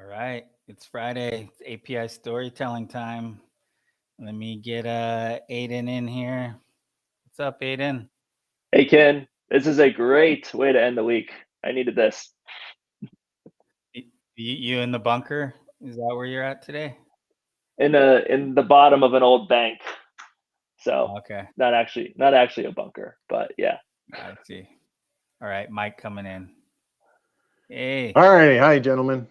All right, it's Friday. It's API storytelling time. Let me get Aidan in here. What's up, Aidan? Hey Ken, this is a great way to end the week. I needed this You in the bunker? Is that where you're at today? in the bottom of an old bank. So Okay, not actually a bunker, but yeah. I see. All right, Mike coming in. Hey, All right. Hi, gentlemen.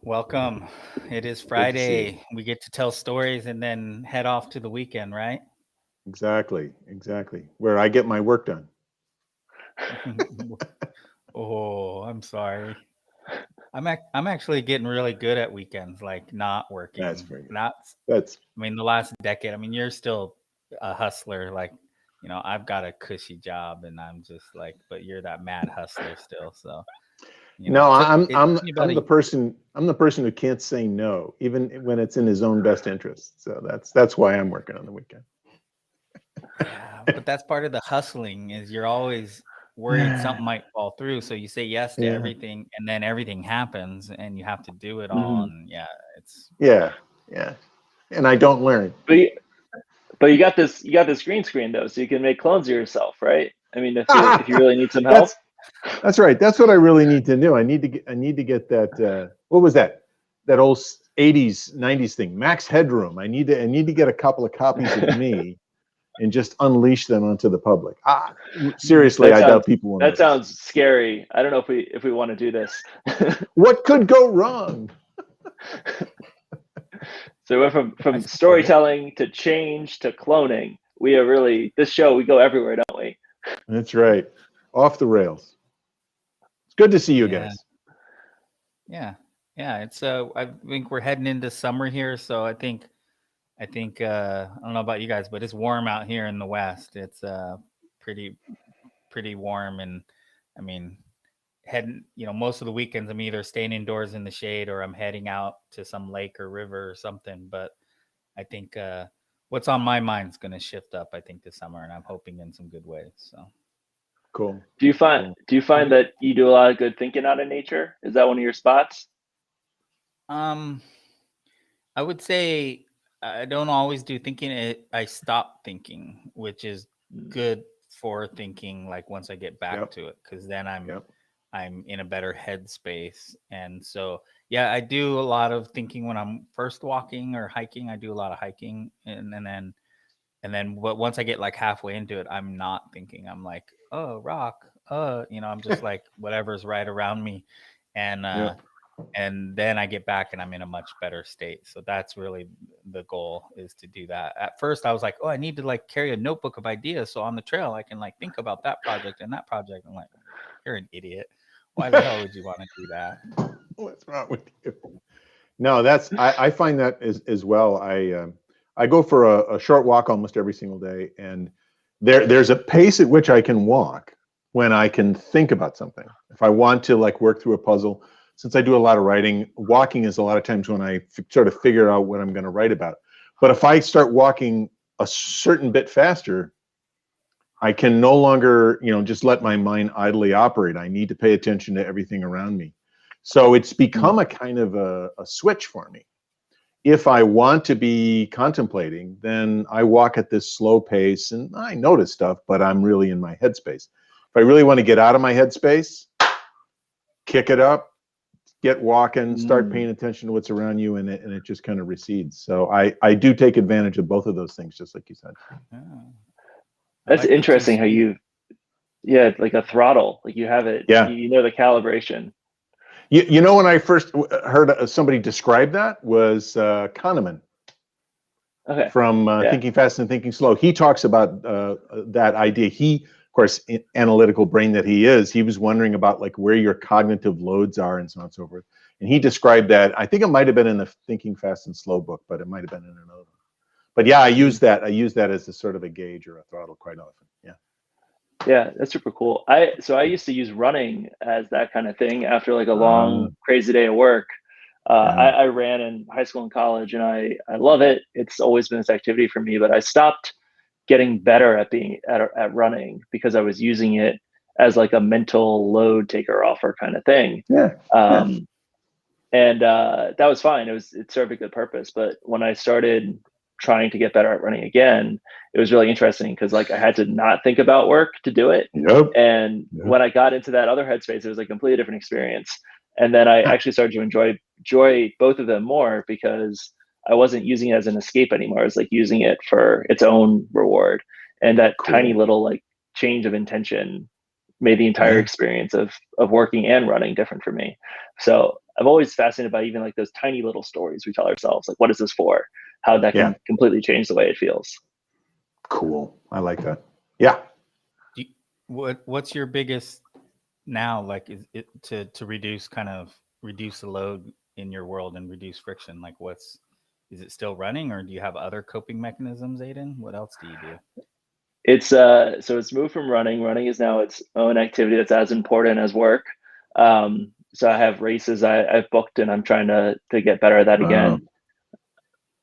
welcome. It is Good to see you. Friday. We get to tell stories and then head off to the weekend, right? Exactly. Where I get my work done. Oh, I'm sorry. I'm actually getting really good at weekends, like not That's working. very good. Not, That's I mean, the last decade. I mean, you're still a hustler. Like, I've got a cushy job, and I'm just like, but you're that mad hustler still. So, no. it took me about I'm the a person. I'm the person who can't say no, even when it's in his own best interest. So that's why I'm working on the weekend. yeah, but that's part of the hustling is you're always worried something might fall through. So you say yes to Yeah. everything, and then everything happens, and you have to do it all. hmm And yeah, it's Yeah. Yeah. And I don't learn. But you got this green screen though, so you can make clones of yourself, right? I mean, if you really need some help. that's That's right. That's what I really need to do. I need to get that. What was that? That old '80s, '90s thing. Max Headroom. I need to get a couple of copies of me and just unleash them onto the public. Seriously, That I sounds doubt people will that notice. sounds scary. I don't know if we want to do this. What could go wrong? So we went from I from support it. storytelling to change to cloning. We are really this show. We go everywhere, don't we? That's right. Off the rails. It's good to see you Yeah. guys. Yeah. Yeah. It's I think we're heading into summer here, so I think I don't know about you guys, but it's warm out here in the west. It's pretty pretty warm, and I mean heading, most of the weekends I'm either staying indoors in the shade or I'm heading out to some lake or river or something, but I think what's on my mind is going to shift up I think this summer, and I'm hoping in some good ways. So Cool. Do you find Cool. do you find that you do a lot of good thinking out in nature? Is that one of your spots? um I would say I don't always do thinking. I stop thinking, which is Mm. good for thinking. Like once I get back Yep. to it, because then I'm Yep. I'm in a better headspace. And so, yeah, I do a lot of thinking when I'm first walking or hiking. I do a lot of hiking, but once I get like halfway into it, I'm not thinking. I'm like, oh, rock, I'm just like whatever's right around me, and uh, Yep. and then I get back and I'm in a much better state. So that's really the goal, is to do that. At first I was like, oh, I need to like carry a notebook of ideas so on the trail I can like think about that project and that project. I'm like, you're an idiot. Why the hell would you want to do that? What's wrong with you? No, I find that as well. I go for a short walk almost every single day, and there's a pace at which I can walk when I can think about something. If I want to like work through a puzzle, since I do a lot of writing, walking is a lot of times when I sort of figure out what I'm going to write about. But if I start walking a certain bit faster, I can no longer, just let my mind idly operate. I need to pay attention to everything around me. So it's Mm. become a kind of a switch for me. If I want to be contemplating, then I walk at this slow pace and I notice stuff, but I'm really in my headspace. If I really want to get out of my headspace, kick it up, get walking, start Mm. paying attention to what's around you, and it just kind of recedes. So I do take advantage of both of those things, just like you said. Oh, I That's like the two interesting how speed. yeah, like a throttle, like you have it, Yeah. you know the calibration. When I first heard somebody describe that was Kahneman Okay. from Yeah. Thinking Fast and Thinking Slow. He talks about that idea. He, of course, analytical brain that he is, he was wondering about like where your cognitive loads are and so on and so forth. And he described that. I think it might have been in the Thinking Fast and Slow book, but it might have been in another one. But yeah, I Mhm. use that. I use that as a sort of a gauge or a throttle quite often. Yeah. Yeah, that's super cool. I used to use running as that kind of thing after like a Uh, long crazy day of work. yeah. I ran in high school and college, and I love it. It's always been this activity for me, but I stopped getting better at being at running because I was using it as like a mental load taker offer kind of thing. Yeah. And that was fine. It served a good purpose. But when I started trying to get better at running again, it was really interesting because like I had to not think about work to do it. Yep. And when I got into that other headspace, it was a completely different experience. And then I actually started to enjoy both of them more because I wasn't using it as an escape anymore. I was like using it for its own reward. And that tiny little like change of intention made the entire experience of working and running different for me. So I'm always fascinated by even like those tiny little stories we tell ourselves, like what is this for? How that can completely change the way it feels. Cool. I like that. Yeah. What's your biggest now, like, is it to reduce the load in your world and reduce friction? Like, is it still running, or do you have other coping mechanisms, Aidan? What else do you do? It's so it's moved from running. Running is now its own activity that's as important as work. So I have races I've booked, and I'm trying to get better at that again.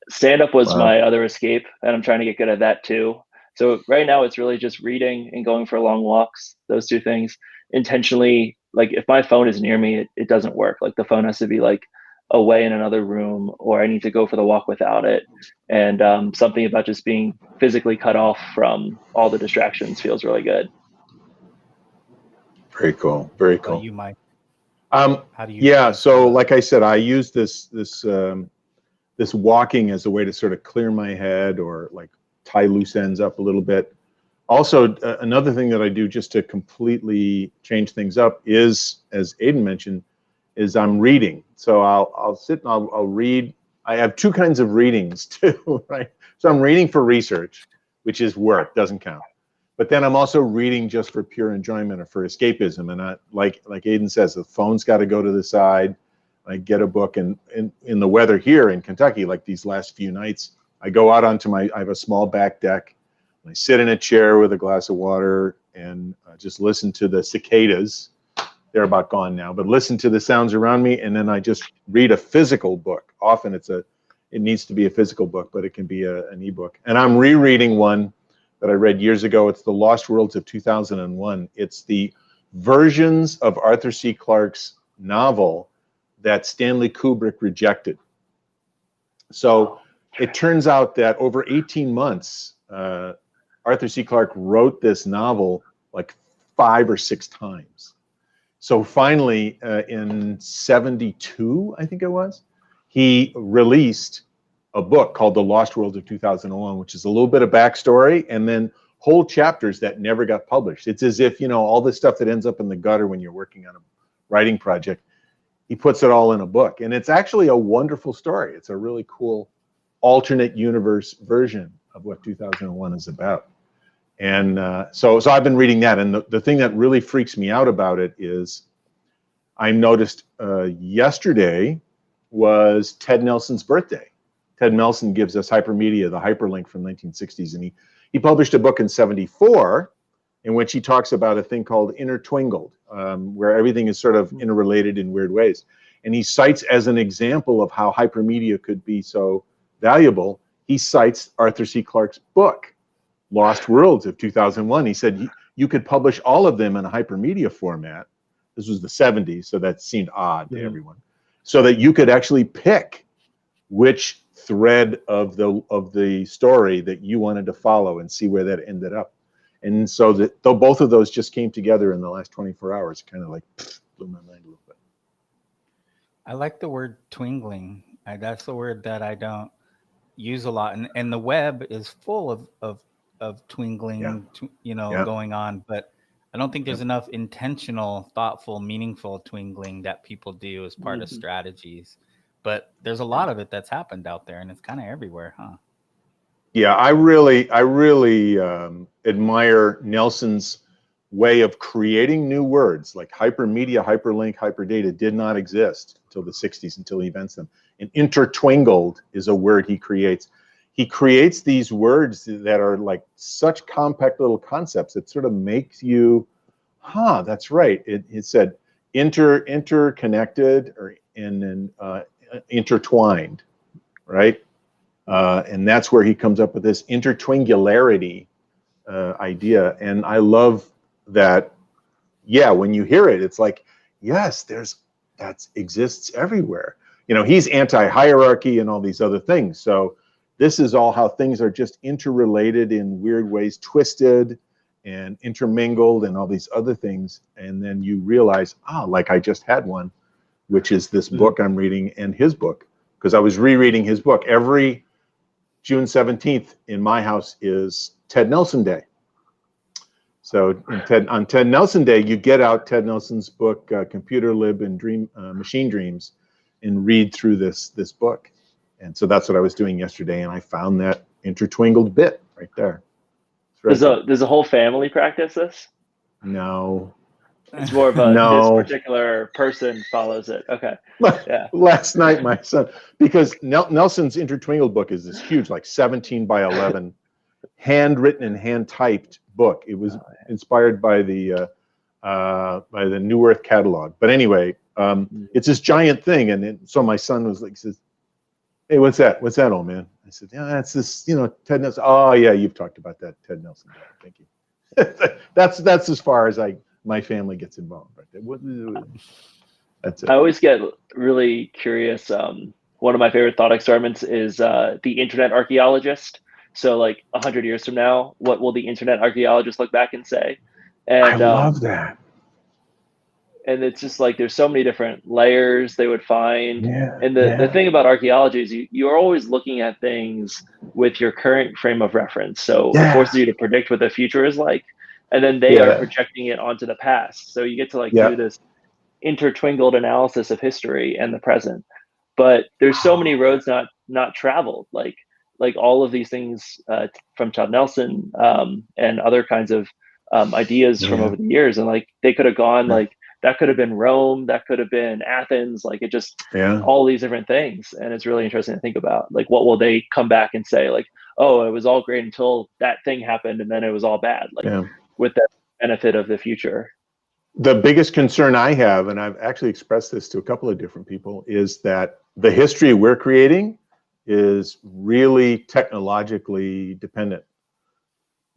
Stand up was my other escape, and I'm trying to get good at that too. So right now it's really just reading and going for long walks, those two things. Intentionally, like if my phone is near me, it doesn't work. Like the phone has to be like away in another room, or I need to go for the walk without it. And something about just being physically cut off from all the distractions feels really good. Very cool. Very cool. You, Mike? How do you? So like I said, I use this walking as a way to sort of clear my head or like tie loose ends up a little bit. Also, another thing that I do just to completely change things up is, as Aidan mentioned, is I'm reading. So I'll sit and I'll read. I have two kinds of readings too, right? So I'm reading for research, which is work, doesn't count. But then I'm also reading just for pure enjoyment or for escapism. And like Aidan says, the phone's got to go to the side. I get a book, and in the weather here in Kentucky, like these last few nights, I go out onto I have a small back deck. I sit in a chair with a glass of water and just listen to the cicadas. They're about gone now, but listen to the sounds around me, and then I just read a physical book. Often it needs to be a physical book, but it can be an ebook. And I'm rereading one that I read years ago. It's The Lost Worlds of 2001. It's the versions of Arthur C. Clarke's novel that Stanley Kubrick rejected. So it turns out that over 18 months, Arthur C. Clarke wrote this novel like 5 or 6 times. So finally, in 72, I think it was, he released a book called The Lost Worlds of 2001, which is a little bit of backstory and then whole chapters that never got published. It's as if, all the stuff that ends up in the gutter when you're working on a writing project, he puts it all in a book. And it's actually a wonderful story. It's a really cool alternate universe version of what 2001 is about. And so I've been reading that. And the thing that really freaks me out about it is I noticed yesterday was Ted Nelson's birthday. Ted Nelson gives us Hypermedia, the hyperlink from 1960s. And he published a book in 74 in which he talks about a thing called intertwingled, where everything is sort of interrelated in weird ways. And he cites as an example of how hypermedia could be so valuable, he cites Arthur C. Clarke's book, Lost Worlds of 2001. He said you could publish all of them in a hypermedia format. This was the 70s, so that seemed odd to everyone. So that you could actually pick which thread of the story that you wanted to follow and see where that ended up. And so though both of those just came together in the last 24 hours, kind of like blew my mind a little bit. I like the word twingling. That's the word that I don't use a lot. And the web is full of twingling, going on. But I don't think there's enough intentional, thoughtful, meaningful twingling that people do as part of strategies. But there's a lot of it that's happened out there, and it's kind of everywhere, huh? Yeah, I really admire Nelson's way of creating new words. Like hypermedia, hyperlink, hyperdata did not exist until the 60s, until he invents them. And intertwingled is a word he creates. He creates these words that are like such compact little concepts that sort of makes you, that's right. It said interconnected and intertwined, right? And that's where he comes up with this intertwingularity idea. And I love that yeah, when you hear it, it's like, yes, that exists everywhere. You know, he's anti-hierarchy and all these other things. So this is all how things are just interrelated in weird ways, twisted and intermingled and all these other things. And then you realize, like I just had one, which is this book I'm reading and his book, because I was rereading his book. Every June 17th in my house is Ted Nelson Day. So on Ted Nelson Day, you get out Ted Nelson's book, Computer Lib and Machine Dreams, and read through this book. And so that's what I was doing yesterday, and I found that intertwingled bit right there. Does a whole family practice this? No. It's more of a no. This particular person follows it. Okay. Yeah. Last night, my son, because Nelson's intertwingled book is this huge, like 17 by 11, handwritten and hand typed book. It was inspired by the New Earth catalog. But anyway, it's this giant thing, and so my son was like, says, "Hey, what's that? What's that, old man?" I said, "Yeah, it's this, Ted Nelson." "Oh yeah, you've talked about that Ted Nelson guy. Thank you." That's as far as my family gets involved right there. That's it. I always get really curious. One of my favorite thought experiments is the internet archaeologist. So like 100 years from now, what will the internet archaeologist look back and say? And I love that. And it's just like there's so many different layers they would find. Yeah, and the thing about archaeology is you're always looking at things with your current frame of reference. So it forces you to predict what the future is like. And then they are projecting it onto the past. So you get to do this intertwingled analysis of history and the present. But there's so many roads not traveled. Like all of these things from Todd Nelson and other kinds of ideas from over the years. And like they could have gone like that could have been Rome, that could have been Athens, like it just all these different things. And it's really interesting to think about like what will they come back and say, like, oh, it was all great until that thing happened and then it was all bad, like with the benefit of the future. The biggest concern I have, and I've actually expressed this to a couple of different people, is that the history we're creating is really technologically dependent.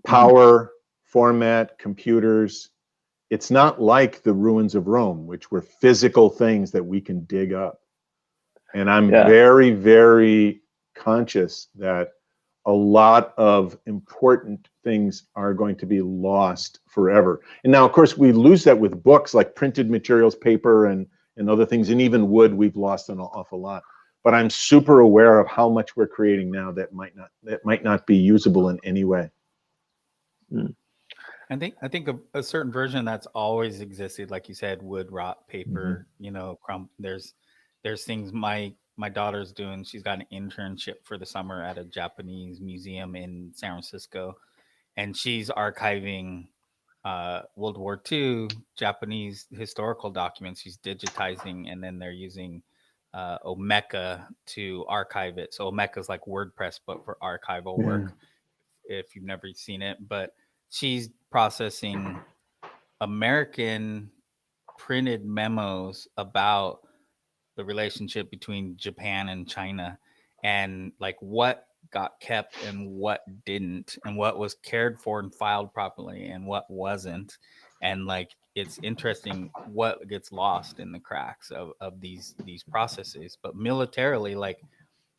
Power, format, computers. It's not like the ruins of Rome, which were physical things that we can dig up. And I'm very, very conscious that a lot of important things are going to be lost forever. And now, of course, we lose that with books like printed materials, paper, and other things, and even wood. We've lost an awful lot. But I'm super aware of how much we're creating now that might not be usable in any way. I think a certain version that's always existed, like you said, wood, rot, paper, there's things my daughter's doing. She's got an internship for the summer at a Japanese museum in San Francisco, and she's archiving World War II Japanese historical documents. She's digitizing, and then they're using Omeka to archive it. So Omeka is like WordPress, but for archival work, if you've never seen it. But she's processing American printed memos about the relationship between Japan and China, and like what got kept and what didn't, and what was cared for and filed properly and what wasn't. And like it's interesting what gets lost in the cracks of these processes. But militarily, like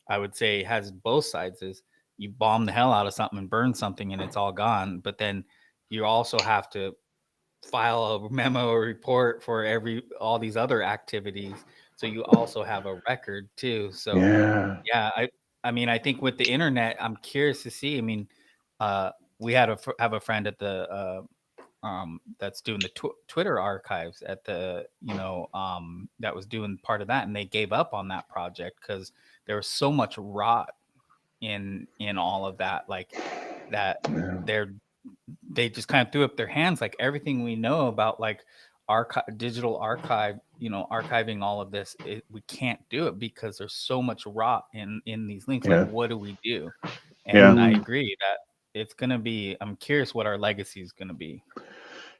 I would say, has both sides. Is you bomb the hell out of something and burn something and it's all gone, but then you also have to file a memo or report for all these other activities, so you also have a record too. So I mean, I think with the internet, I'm curious to see. I mean, we have a friend at the that's doing the Twitter archives at the that was doing part of that, and they gave up on that project because there was so much rot in all of that, like that they just kind of threw up their hands. Like everything we know about like digital archive, archiving all of this, we can't do it because there's so much rot in these links. Like what do we do? And I agree that it's going to be, I'm curious what our legacy is going to be.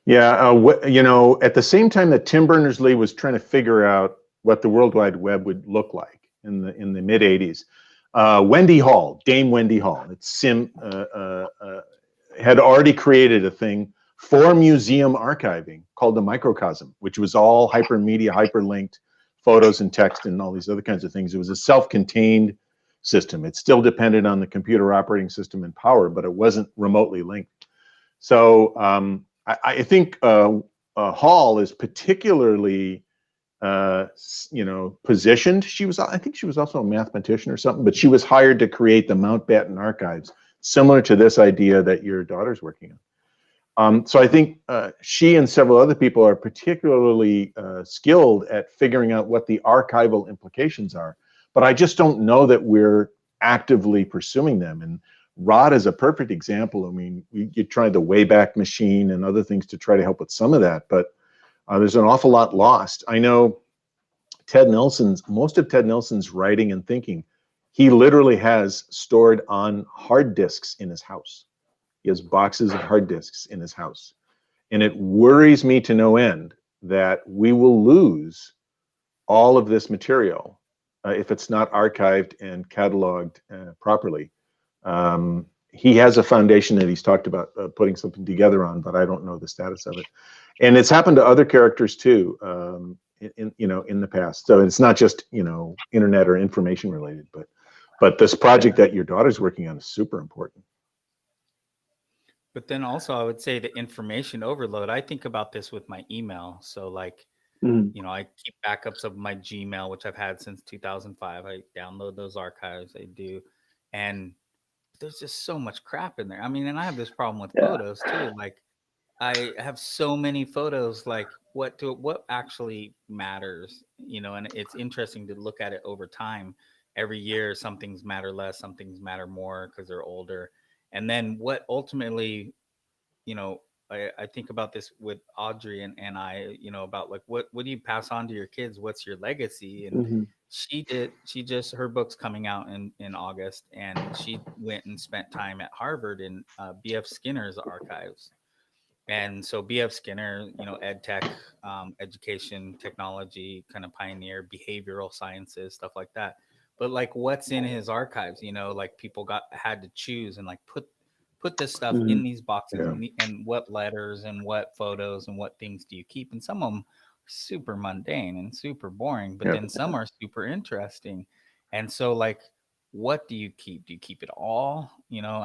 At the same time that Tim Berners-Lee was trying to figure out what the World Wide Web would look like in the mid 80s, Dame Wendy Hall, had already created a thing for museum archiving called the Microcosm, which was all hypermedia, hyperlinked photos and text and all these other kinds of things. It was a self-contained system. It still depended on the computer operating system and power, but it wasn't remotely linked. So I think Hall is particularly positioned. I think she was also a mathematician or something, but she was hired to create the Mountbatten archives, similar to this idea that your daughter's working on. So I think she and several other people are particularly skilled at figuring out what the archival implications are. But I just don't know that we're actively pursuing them. And Rod is a perfect example. I mean, you tried the Wayback Machine and other things to try to help with some of that, but there's an awful lot lost. I know most of Ted Nelson's writing and thinking, he literally has stored on hard disks in his house. He has boxes of hard disks in his house. And it worries me to no end that we will lose all of this material if it's not archived and cataloged properly. He has a foundation that he's talked about putting something together on, but I don't know the status of it. And it's happened to other characters too, in the past. So it's not just internet or information related, but this project that your daughter's working on is super important. But then also, I would say the information overload. I think about this with my email. So like, I keep backups of my Gmail, which I've had since 2005. I download those archives. I do, and there's just so much crap in there. I mean, and I have this problem with photos too. Like, I have so many photos. Like, what actually matters? And it's interesting to look at it over time. Every year, some things matter less, some things matter more because they're older. And then what ultimately, I think about this with Audrey and I, about like what do you pass on to your kids? What's your legacy? And her book's coming out in August, and she went and spent time at Harvard in BF Skinner's archives. And so BF Skinner, ed tech, education, technology, kind of pioneer, behavioral sciences, stuff like that. But like what's in his archives, like people had to choose and like put this stuff in these boxes and what letters and what photos and what things do you keep. And some of them are super mundane and super boring, but then some are super interesting. And so like, what do you keep? Do you keep it all?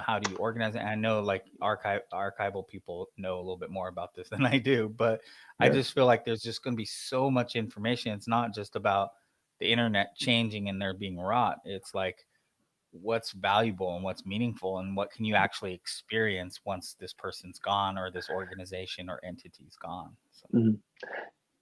How do you organize it? And I know like archival people know a little bit more about this than I do, but I just feel like there's just going to be so much information. It's not just about the internet changing and there being rot. It's like, what's valuable and what's meaningful and what can you actually experience once this person's gone or this organization or entity's gone. So.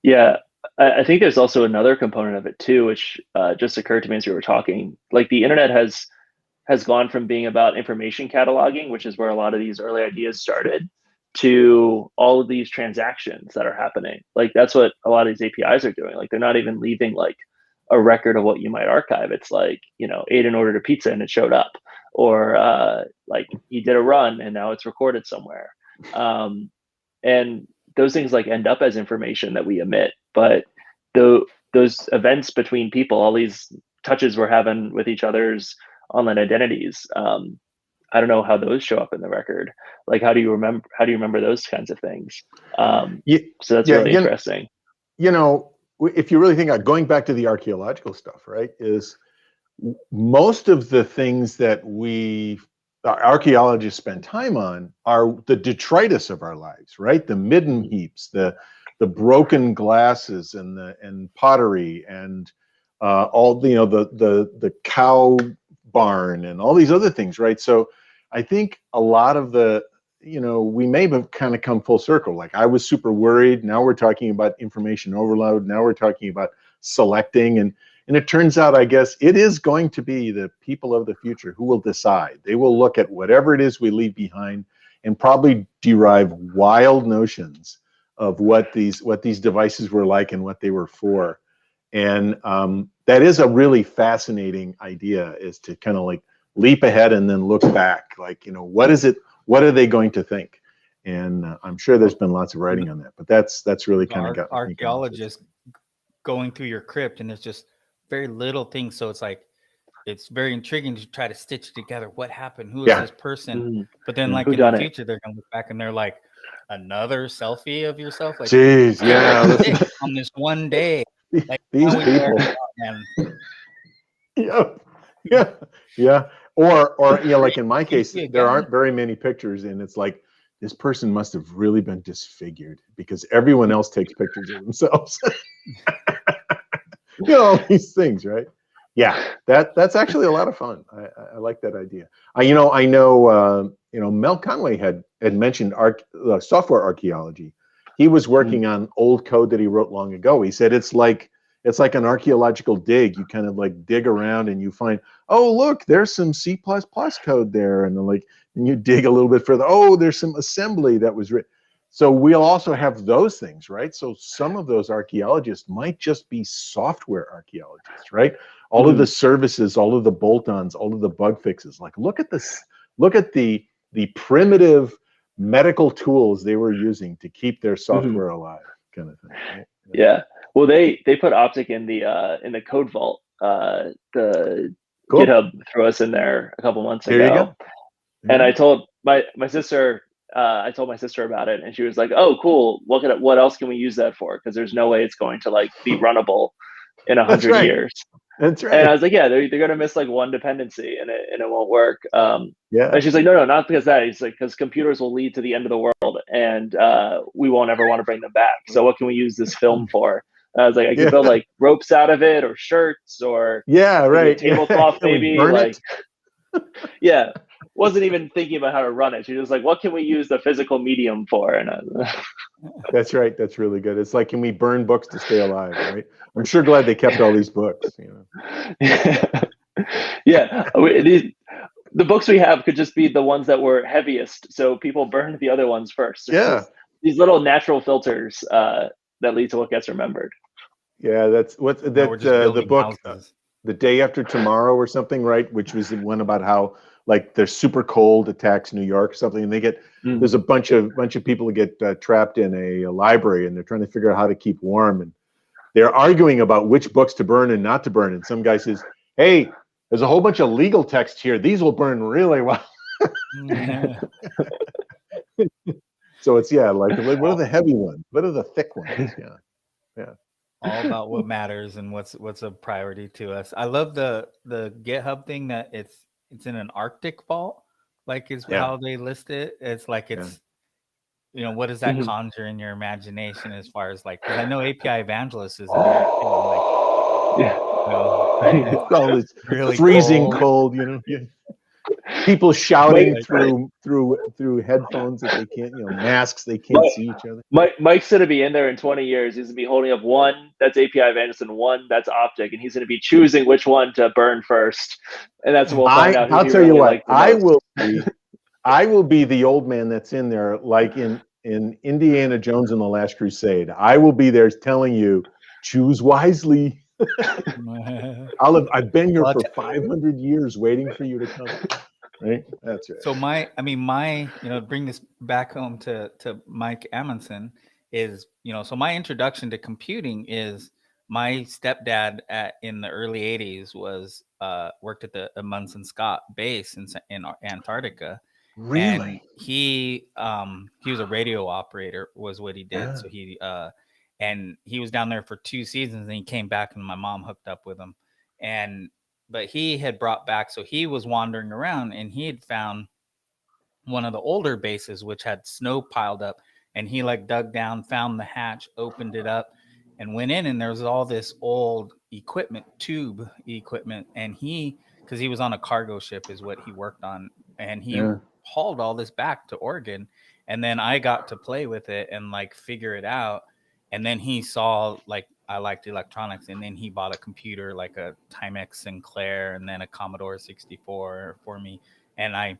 Yeah, I think there's also another component of it too, which just occurred to me as we were talking. Like the internet has gone from being about information cataloging, which is where a lot of these early ideas started, to all of these transactions that are happening. Like that's what a lot of these APIs are doing. Like they're not even leaving like a record of what you might archive. It's like, Aidan ordered a pizza and it showed up, or like he did a run and now it's recorded somewhere. And those things like end up as information that we emit, but those events between people, all these touches we're having with each other's online identities, I don't know how those show up in the record. Like, how do you remember those kinds of things? So that's really interesting. If you really think about going back to the archaeological stuff, right, is most of the things that archaeologists spend time on are the detritus of our lives, right? The midden heaps, the broken glasses and pottery and all the cow barn and all these other things, right? So I think a lot of we may have kind of come full circle. Like I was super worried. Now we're talking about information overload. Now we're talking about selecting. And it turns out, I guess, it is going to be the people of the future who will decide. They will look at whatever it is we leave behind and probably derive wild notions of what these devices were like and what they were for. And that is a really fascinating idea, is to kind of like leap ahead and then look back. Like, what is it? What are they going to think? And I'm sure there's been lots of writing on that, but that's really kind of got archaeologists going through your crypt, and there's just very little things. So it's like, it's very intriguing to try to stitch together what happened, who is this person. But then like in the future, they're going to look back and they're like, another selfie of yourself. Like, Jeez, yeah. on this one day, like These people. And Yeah, yeah, yeah. Or you know, like in my case, again. there aren't very many pictures, and it's like this person must have really been disfigured because everyone else takes pictures of themselves. You know, all these things, right? Yeah, that's actually a lot of fun. I like that idea. You know, you know, Mel Conway had mentioned software archaeology. He was working on old code that he wrote long ago. He said it's like an archaeological dig. You kind of like dig around and you find, oh, look, there's some C++ code there, and and you dig a little bit further. Oh, there's some assembly that was written. So we'll also have those things, right? So some of those archaeologists might just be software archaeologists, right? All of the services, all of the bolt-ons, all of the bug fixes. Like, look at this. Look at the primitive medical tools they were using to keep their software alive, kind of thing. Right? Yeah. Well, they put Optic in the code vault. The Cool. GitHub threw us in there a couple months There ago. you go. And I told my sister, I told my sister about it, and she was like, "Oh, cool. What else can we use that for? Because there's no way it's going to like be runnable in 100 years." That's right. And I was like, "Yeah, they're gonna miss like one dependency, and it won't work." Yeah. And she's like, "No, not because that. He's like, because computers will lead to the end of the world, and we won't ever want to bring them back. So what can we use this film for?" And I was like, "I can build like ropes out of it, or shirts, or right. a tablecloth, Can we maybe burn like." it? Yeah, wasn't even thinking about how to run it. She was like, "What can we use the physical medium for?" And That's right. That's really good. It's like, can we burn books to stay alive? Right. I'm sure glad they kept all these books. You know. Yeah, the books we have could just be the ones that were heaviest, so people burned the other ones first. Yeah. These little natural filters that lead to what gets remembered. Yeah, that's what that the book The Day After Tomorrow or something, right? Which was the one about how like there's super cold attacks New York or something, and they get there's a bunch of people who get trapped in a library, and they're trying to figure out how to keep warm, and they're arguing about which books to burn and not to burn. And some guy says, "Hey, there's a whole bunch of legal text here. These will burn really well." So it's like what are the heavy ones? What are the thick ones? Yeah. All about what matters and what's a priority to us. I love the GitHub thing that it's in an Arctic vault, like is how they list it. It's like it's what does that conjure in your imagination as far as like, because I know API Evangelist is in there too, like, it's all this really freezing cold, people shouting through headphones that they can't, masks, they can't see each other. Mike's going to be in there in 20 years. He's going to be holding up one that's API Evangelist and one that's Optic, and he's going to be choosing which one to burn first. And that's what we'll find out. I'll tell you what, I will be the old man that's in there, like in Indiana Jones and the Last Crusade. I will be there telling you, choose wisely. I've been here for 500 years waiting for you to come. Right? That's right. So my bring this back home to Mike Amundsen is, so my introduction to computing is my stepdad in the early 80s was worked at the Amundsen Scott base in Antarctica. Really? And he was a radio operator was what he did. Yeah. So he was down there for 2 seasons, and he came back, and my mom hooked up with him. But he had brought back, so he was wandering around, and he had found one of the older bases, which had snow piled up, and he like dug down, found the hatch, opened it up, and went in, and there was all this old tube equipment, and because he was on a cargo ship is what he worked on, and he hauled all this back to Oregon, and then I got to play with it and like figure it out. And then he saw like I liked electronics, and then he bought a computer, like a Timex Sinclair, and then a Commodore 64 for me. And I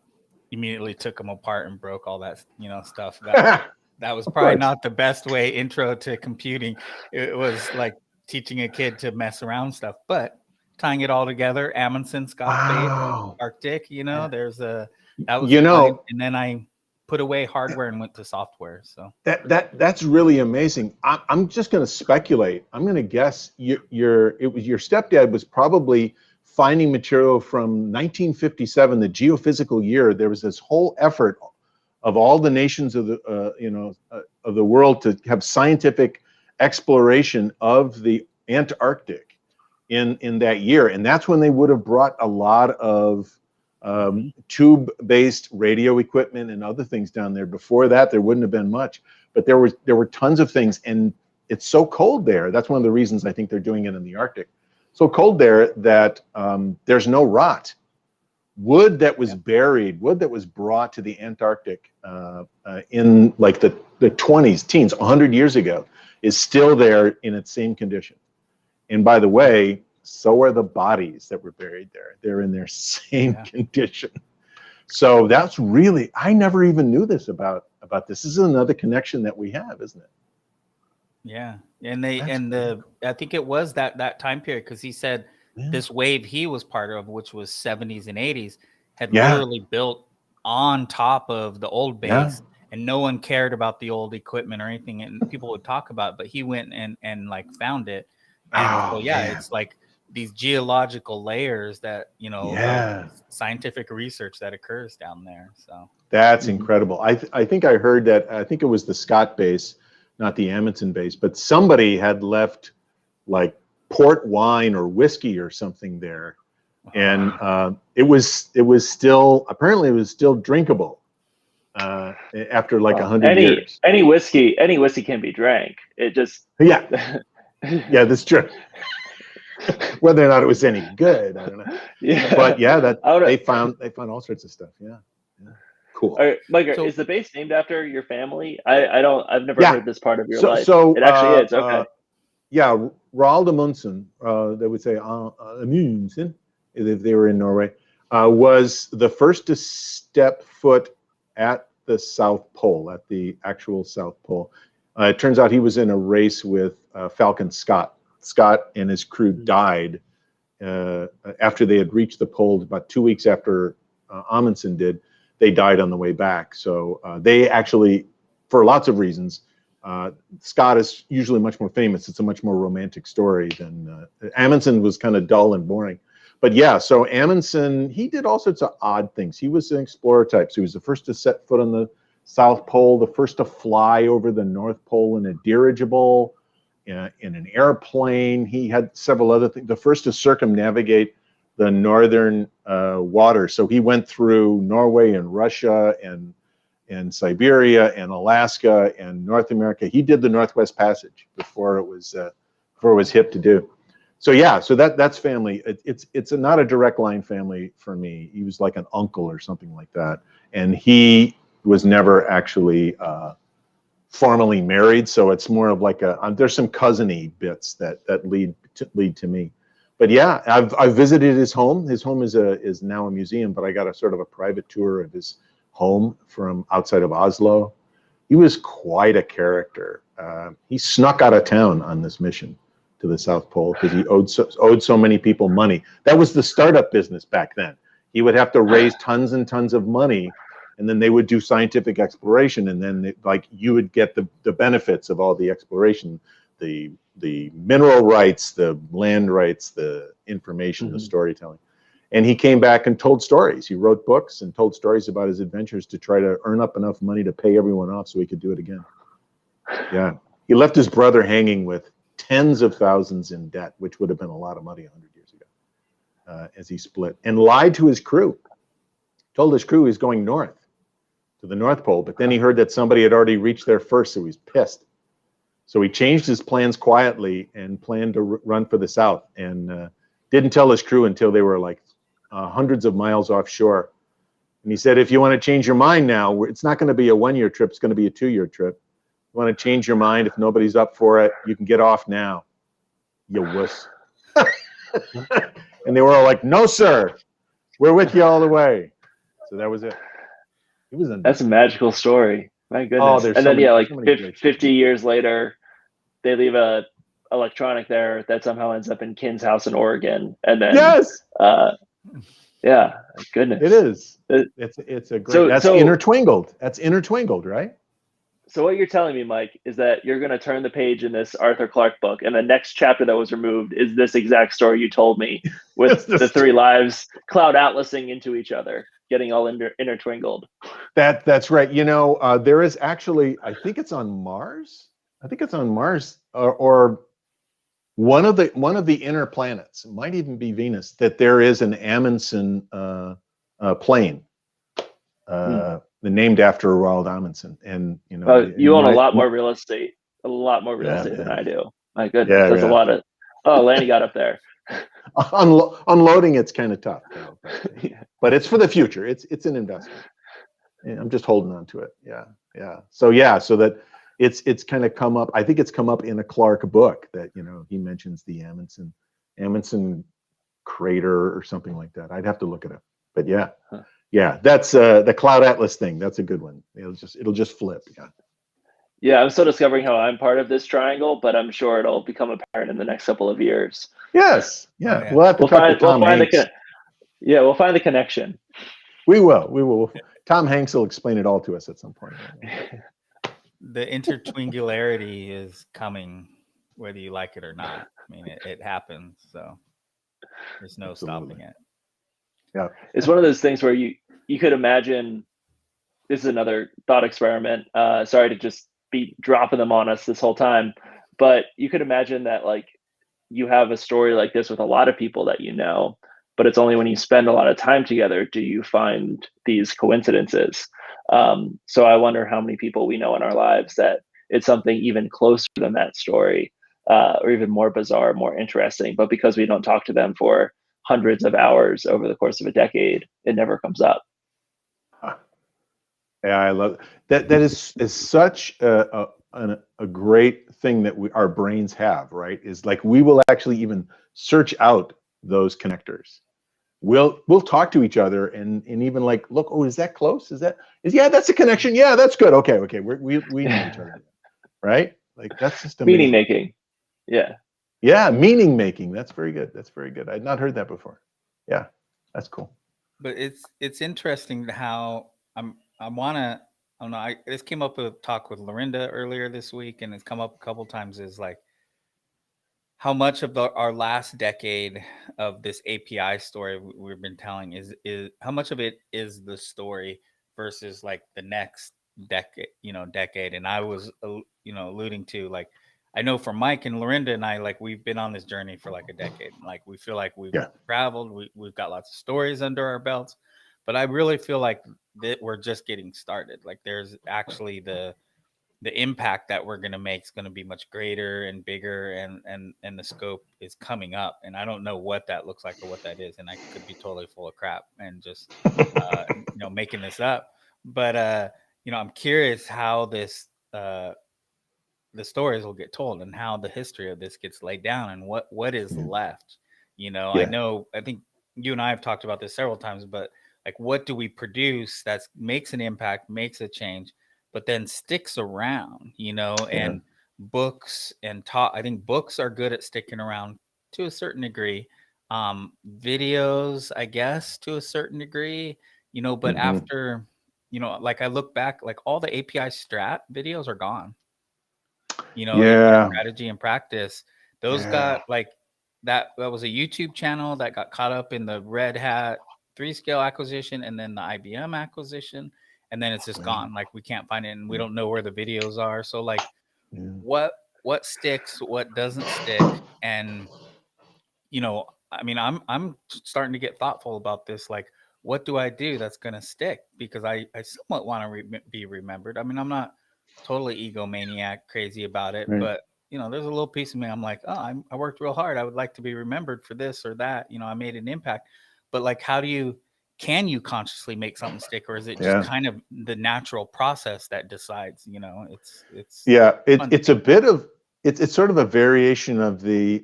immediately took them apart and broke all that, stuff. That was probably not the best intro to computing. It was like teaching a kid to mess around stuff, but tying it all together, Amundsen, Scott, Arctic, there's that was fun. And then I put away hardware and went to software. So that's really amazing. I'm just going to speculate. I'm going to guess your stepdad was probably finding material from 1957, the geophysical year. There was this whole effort of all the nations of the of the world to have scientific exploration of the Antarctic in that year, and that's when they would have brought a lot of tube-based radio equipment and other things down there. Before that, there wouldn't have been much, but there were tons of things, and it's so cold there. That's one of the reasons I think they're doing it in the Arctic. So cold there that there's no rot. Wood that was buried, wood that was brought to the Antarctic in like the 20s, teens, 100 years ago, is still there in its same condition. And by the way, so are the bodies that were buried there. They're in their same condition. So that's really, I never even knew this about this. This is another connection that we have, isn't it? Yeah. And I think it was that time period, because he said this wave he was part of, which was 70s and 80s, had literally built on top of the old base, and no one cared about the old equipment or anything, and people would talk about it, but he went and like found it. And so it's like these geological layers that, scientific research that occurs down there. So that's incredible. I think I heard that, I think it was the Scott base, not the Amundsen base, but somebody had left like port wine or whiskey or something there, and it was still, apparently it was still drinkable after like 100 years. Any whiskey can be drank. It just yeah, that's true. Whether or not it was any good, I don't know. But they found all sorts of stuff. Yeah. Cool. All right, Mike, is the base named after your family? I've never heard this part of your life. So it actually is. Okay. Roald Amundsen, they would say Amundsen, if they were in Norway, was the first to step foot at the South Pole, at the actual South Pole. It turns out he was in a race with Falcon Scott. Scott and his crew died after they had reached the pole. About 2 weeks after Amundsen did, they died on the way back. So they actually, for lots of reasons, Scott is usually much more famous. It's a much more romantic story than Amundsen was kind of dull and boring. But yeah, so Amundsen, he did all sorts of odd things. He was an explorer type. So he was the first to set foot on the South Pole, the first to fly over the North Pole in a dirigible, in an airplane. He had several other things. The first to circumnavigate the northern water. So he went through Norway and Russia and Siberia and Alaska and North America. He did the Northwest Passage before it was hip to do. So yeah, so that's family. It's not a direct line family for me. He was like an uncle or something like that, and he was never actually formally married. So it's more of like there's some cousin-y bits that lead to me. But yeah, I've visited his home. His home is now a museum, but I got a sort of a private tour of his home from outside of Oslo. He was quite a character. He snuck out of town on this mission to the South Pole because he owed so many people money. That was the startup business back then. He would have to raise tons and tons of money, and then they would do scientific exploration, and then you would get the benefits of all the exploration, the mineral rights, the land rights, the information, the storytelling. And he came back and told stories. He wrote books and told stories about his adventures to try to earn up enough money to pay everyone off so he could do it again. Yeah. He left his brother hanging with tens of thousands in debt, which would have been a lot of money 100 years ago, as he split, and lied to his crew. Told his crew he was going north to the North Pole, but then he heard that somebody had already reached there first, so he was pissed. So he changed his plans quietly and planned to run for the south, and didn't tell his crew until they were like hundreds of miles offshore. And he said, if you want to change your mind now, it's not going to be a 1-year trip, it's going to be a 2-year trip. You want to change your mind, if nobody's up for it, you can get off now, you wuss. And they were all like, no, sir, we're with you all the way. So that was it. That's a magical story. My goodness. And then, like 50 years later, they leave a electronic there that somehow ends up in Kin's house in Oregon. And then, yeah, goodness. It is. It's a great, that's intertwingled. That's intertwingled, right? So what you're telling me, Mike, is that you're going to turn the page in this Arthur Clarke book, and the next chapter that was removed is this exact story you told me, with the three lives cloud atlasing into each other, getting all intertwingled. That's right. You know, there is actually, I think it's on Mars. I think it's on Mars, or one of the inner planets. It might even be Venus. That there is an Amundsen plane, named after Roald Amundsen. And you know, you own a lot more real estate, than I do. My goodness, that's a lot of. Oh, Lanny got up there. Unloading it's kind of tough, but it's for the future. It's an investment. And I'm just holding on to it. Yeah. So that it's kind of come up. I think it's come up in a Clarke book that, you know, he mentions the Amundsen crater or something like that. I'd have to look it up. But yeah, that's the Cloud Atlas thing. That's a good one. It'll just flip. Yeah, I'm still discovering how I'm part of this triangle, but I'm sure it'll become apparent in the next couple of years. Yes. Yeah. Oh, yeah. We'll have to talk to Tom Hanks. We'll find the connection. We will. Tom Hanks will explain it all to us at some point. The intertwingularity is coming, whether you like it or not. I mean, it happens, so there's no stopping it. Yeah, it's one of those things where you could imagine. This is another thought experiment. Sorry to just be dropping them on us this whole time, but you could imagine that, like, you have a story like this with a lot of people that you know, but it's only when you spend a lot of time together do you find these coincidences. So I wonder how many people we know in our lives that it's something even closer than that story, or even more bizarre, more interesting, but because we don't talk to them for hundreds of hours over the course of a decade, it never comes up. Yeah, I love that. That is such a great thing that our brains have, right? Is like we will actually even search out those connectors. We'll talk to each other and even like, look, oh, is that close? Yeah, that's a connection. Yeah, that's good. Okay, we know each other, right? Like that's just amazing. Meaning making. Yeah, meaning making. That's very good. I'd not heard that before. Yeah, that's cool. But it's interesting how I don't know. This came up with a talk with Lorinda earlier this week, and it's come up a couple times. Is like how much of our last decade of this API story we've been telling is how much of it is the story versus like the next decade. And I was alluding to, like, I know for Mike and Lorinda and I, like, we've been on this journey for like a decade. Like we feel like we've traveled, we've got lots of stories under our belts, but I really feel like that we're just getting started. Like there's actually the impact that we're going to make is going to be much greater and bigger, and the scope is coming up, and I don't know what that looks like or what that is, and I could be totally full of crap and just making this up, but I'm curious how this the stories will get told and how the history of this gets laid down and what is left. I think you and I have talked about this several times, but like, what do we produce that makes an impact, makes a change, but then sticks around, and books and I think books are good at sticking around to a certain degree. Videos, I guess, to a certain degree, but after, like I look back, like all the API strat videos are gone. Strategy and practice. Those got like that was a YouTube channel that got caught up in the Red Hat 3-scale acquisition and then the IBM acquisition. And then it's just gone. Like we can't find it and we don't know where the videos are. So like what sticks, what doesn't stick. And, I mean, I'm starting to get thoughtful about this. Like, what do I do that's going to stick? Because I somewhat want to be remembered. I mean, I'm not totally egomaniac crazy about it, but there's a little piece of me. I'm like, oh, I worked real hard. I would like to be remembered for this or that. I made an impact. But like, can you consciously make something stick, or is it just kind of the natural process that decides? It's sort of a variation of the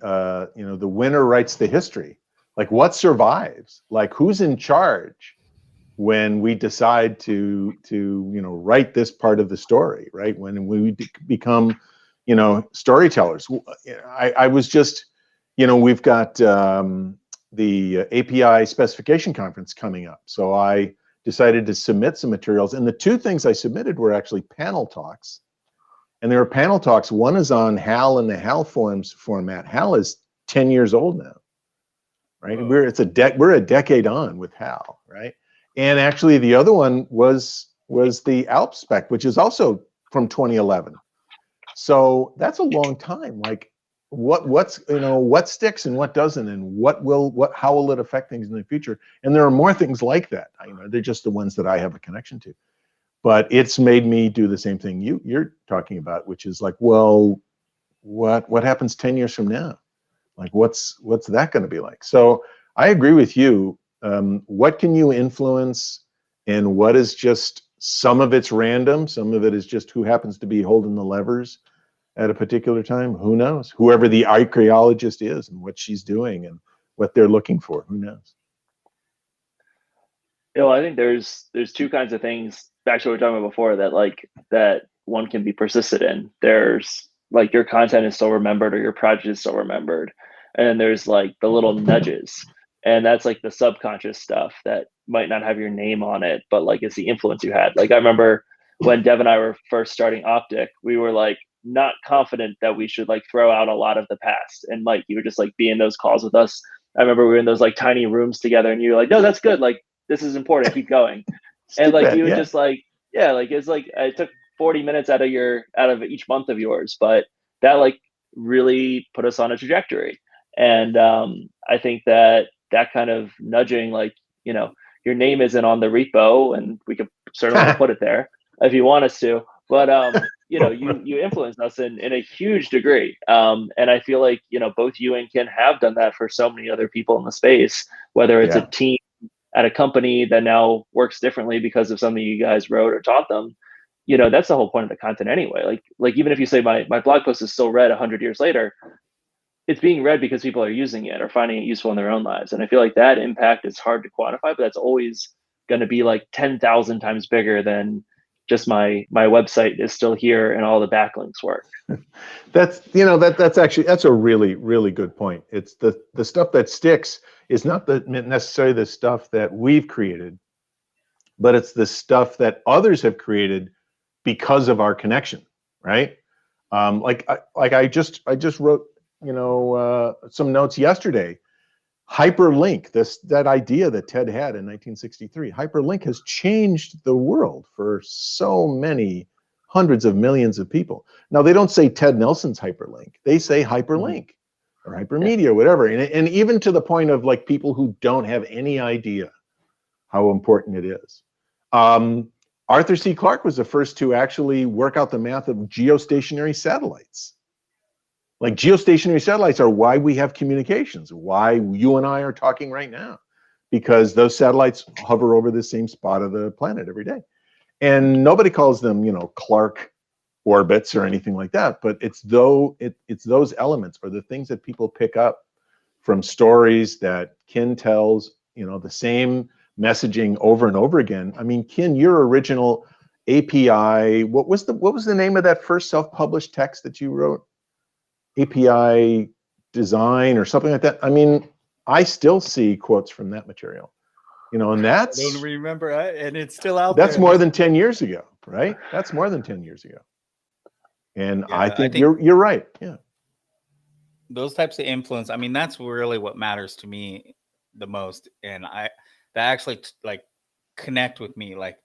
the winner writes the history. Like what survives? Like who's in charge when we decide to write this part of the story, right? When we become storytellers. I was just we've got the API specification conference coming up, so I decided to submit some materials, and the two things I submitted were actually panel talks And there are panel talks. One is on HAL and the HAL forums format. HAL is 10 years old now, right? Whoa. We're a decade on with HAL, right? And actually the other one was the ALP spec, which is also from 2011. So that's a long time. Like what sticks and what doesn't, and how will it affect things in the future? And there are more things like that. They're just the ones that I have a connection to. But it's made me do the same thing you're talking about, which is like, well, what happens 10 years from now? Like, what's that going to be like? So I agree with you. What can you influence, and what is just, some of it's random, some of it is just who happens to be holding the levers at a particular time. Who knows? Whoever the archaeologist is and what she's doing and what they're looking for, who knows? I think there's two kinds of things, back to what we were talking about before, that one can be persistent in. There's like your content is still remembered, or your project is still remembered. And then there's like the little nudges. And that's like the subconscious stuff that might not have your name on it, but like it's the influence you had. Like I remember when Dev and I were first starting Optic, we were like not confident that we should like throw out a lot of the past. And like you would just like be in those calls with us. I remember we were in those like tiny rooms together, and you were like, no, that's good. Like this is important. Keep going. And like you would just like, yeah, like it's like it took 40 minutes out of each month of yours, but that like really put us on a trajectory. And I think that kind of nudging, like, your name isn't on the repo, and we could certainly put it there if you want us to, but you influence us in a huge degree. And I feel like, both you and Ken have done that for so many other people in the space, whether it's a team at a company that now works differently because of something you guys wrote or taught them. That's the whole point of the content anyway. Like even if you say my blog post is still read 100 years later, it's being read because people are using it or finding it useful in their own lives. And I feel like that impact is hard to quantify, but that's always going to be like 10,000 times bigger than just my website is still here and all the backlinks work. That's a really, really good point. It's the stuff that sticks is not necessarily the stuff that we've created, but it's the stuff that others have created because of our connection, right? I just wrote some notes yesterday. Hyperlink, that idea that Ted had in 1963, hyperlink has changed the world for so many hundreds of millions of people. Now, they don't say Ted Nelson's hyperlink. They say hyperlink or hypermedia, or whatever. And even to the point of like people who don't have any idea how important it is. Arthur C. Clarke was the first to actually work out the math of geostationary satellites. Like geostationary satellites are why we have communications, why you and I are talking right now, because those satellites hover over the same spot of the planet every day. And nobody calls them, Clarke orbits or anything like that, but it's those elements or the things that people pick up from stories that Ken tells, the same messaging over and over again. I mean, Ken, your original API, what was the name of that first self-published text that you wrote? API design or something like that. I mean, I still see quotes from that material, and that's, I don't remember, and it's still out there. That's more than 10 years ago, right? That's more than 10 years ago. And I think you're right. Yeah. Those types of influence, I mean, that's really what matters to me the most. And that actually like connect with me. Like